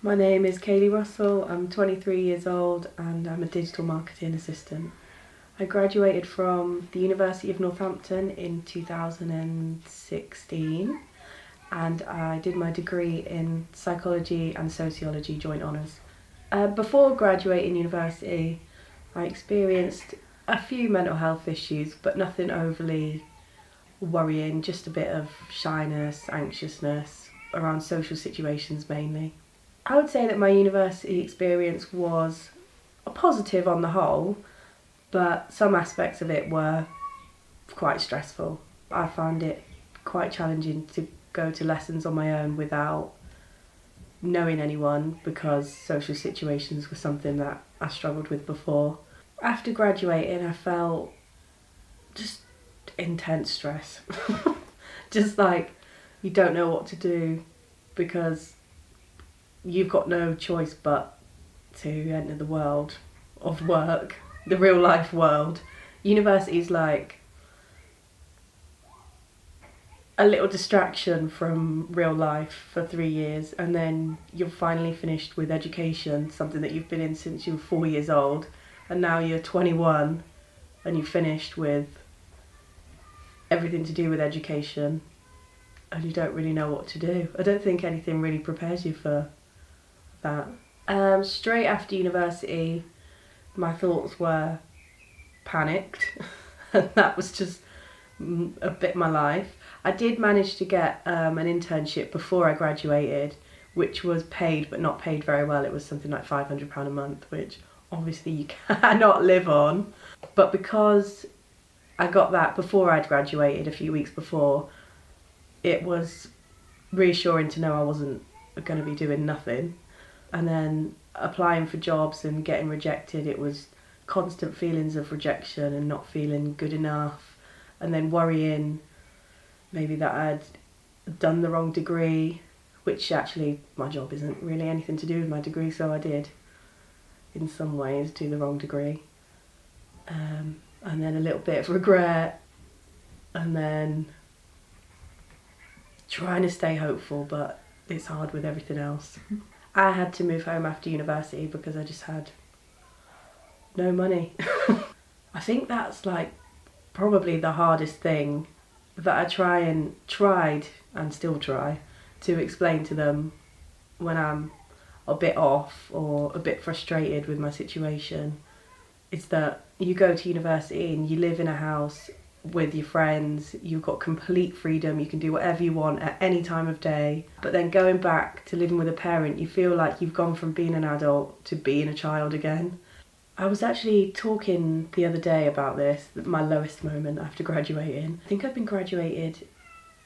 My name is Kaylee Russell, I'm 23 years old and I'm a digital marketing assistant. I graduated from the University of Northampton in 2016 and I did my degree in psychology and sociology joint honours. Before graduating university, I experienced a few mental health issues, but nothing overly worrying, just a bit of shyness, anxiousness around social situations mainly. I would say that my university experience was a positive on the whole, but some aspects of it were quite stressful. I found it quite challenging to go to lessons on my own without knowing anyone because social situations were something that I struggled with before. After graduating, I felt just intense stress. Just like you don't know what to do because you've got no choice but to enter the world of work, the real life world. University's like a little distraction from real life for 3 years, and then you're finally finished with education, something that you've been in since you were 4 years old, and now you're 21 and you've finished with everything to do with education and you don't really know what to do. I don't think anything really prepares you for that. Straight after university, my thoughts were panicked and that was just a bit my life. I did manage to get an internship before I graduated, which was paid but not paid very well. It was something like £500 a month, which obviously you cannot live on. But because I got that before I'd graduated, a few weeks before, it was reassuring to know I wasn't going to be doing nothing. And then applying for jobs and getting rejected, it was constant feelings of rejection and not feeling good enough, and then worrying maybe that I'd done the wrong degree, which actually my job isn't really anything to do with my degree, so I did in some ways do the wrong degree. And then a little bit of regret, and then trying to stay hopeful, but it's hard with everything else. I had to move home after university because I just had no money. I think that's like probably the hardest thing that I tried and still try to explain to them when I'm a bit off or a bit frustrated with my situation. It's that you go to university and you live in a house with your friends, you've got complete freedom, you can do whatever you want at any time of day, but then going back to living with a parent, you feel like you've gone from being an adult to being a child again. I was actually talking the other day about this, my lowest moment after graduating. I think I've been graduated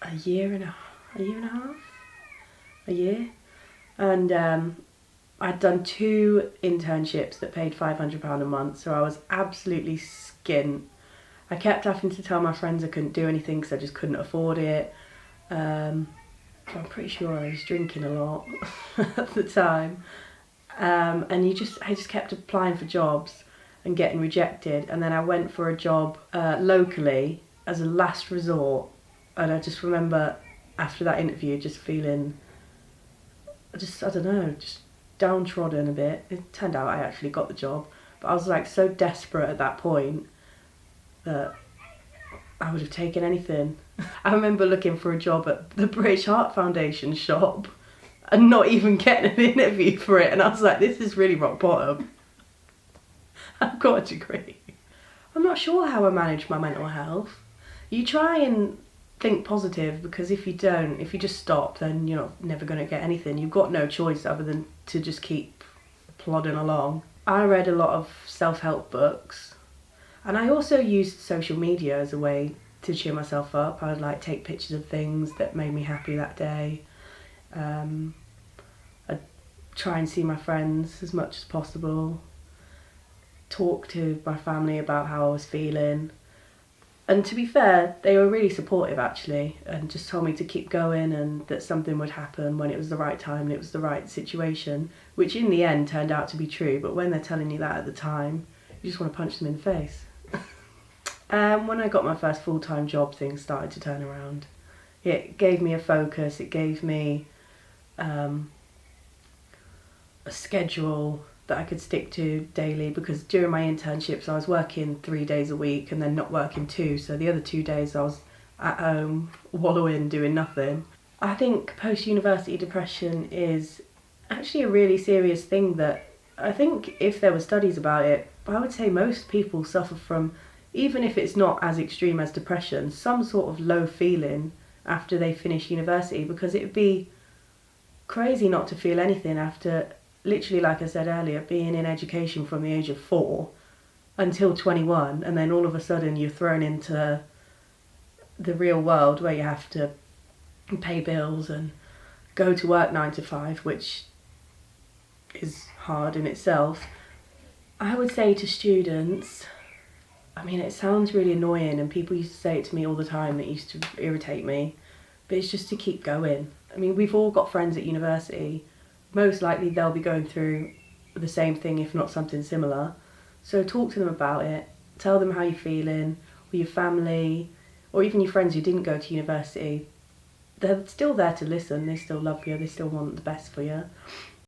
a year and a half, and I'd done 2 internships that paid £500 a month, so I was absolutely skint. I kept having to tell my friends I couldn't do anything because I just couldn't afford it. I'm pretty sure I was drinking a lot at the time. And I just kept applying for jobs and getting rejected. And then I went for a job locally as a last resort. And I just remember after that interview just feeling, I don't know, just downtrodden a bit. It turned out I actually got the job. But I was like so desperate at that point that I would have taken anything. I remember looking for a job at the British Heart Foundation shop and not even getting an interview for it, and I was like, this is really rock bottom. I've got a degree. I'm not sure how I manage my mental health. You try and think positive, because if you don't, if you just stop, then you're never going to get anything. You've got no choice other than to just keep plodding along. I read a lot of self-help books, and I also used social media as a way to cheer myself up. I would like take pictures of things that made me happy that day. I'd try and see my friends as much as possible, talk to my family about how I was feeling. And to be fair, they were really supportive actually, and just told me to keep going and that something would happen when it was the right time and it was the right situation, which in the end turned out to be true. But when they're telling you that at the time, you just want to punch them in the face. When I got my first full-time job, things started to turn around. It gave me a focus, it gave me a schedule that I could stick to daily, because during my internships I was working 3 days a week and then not working 2, so the other 2 days I was at home wallowing doing nothing. I think post-university depression is actually a really serious thing that I think if there were studies about it, I would say most people suffer from, even if it's not as extreme as depression, some sort of low feeling after they finish university, because it would be crazy not to feel anything after, literally, like I said earlier, being in education from the age of 4 until 21, and then all of a sudden you're thrown into the real world where you have to pay bills and go to work 9 to 5, which is hard in itself. I would say to students, I mean, it sounds really annoying, and people used to say it to me all the time, that used to irritate me, but it's just to keep going. I mean, we've all got friends at university. Most likely they'll be going through the same thing, if not something similar. So talk to them about it. Tell them how you're feeling, or your family, or even your friends who didn't go to university. They're still there to listen. They still love you. They still want the best for you.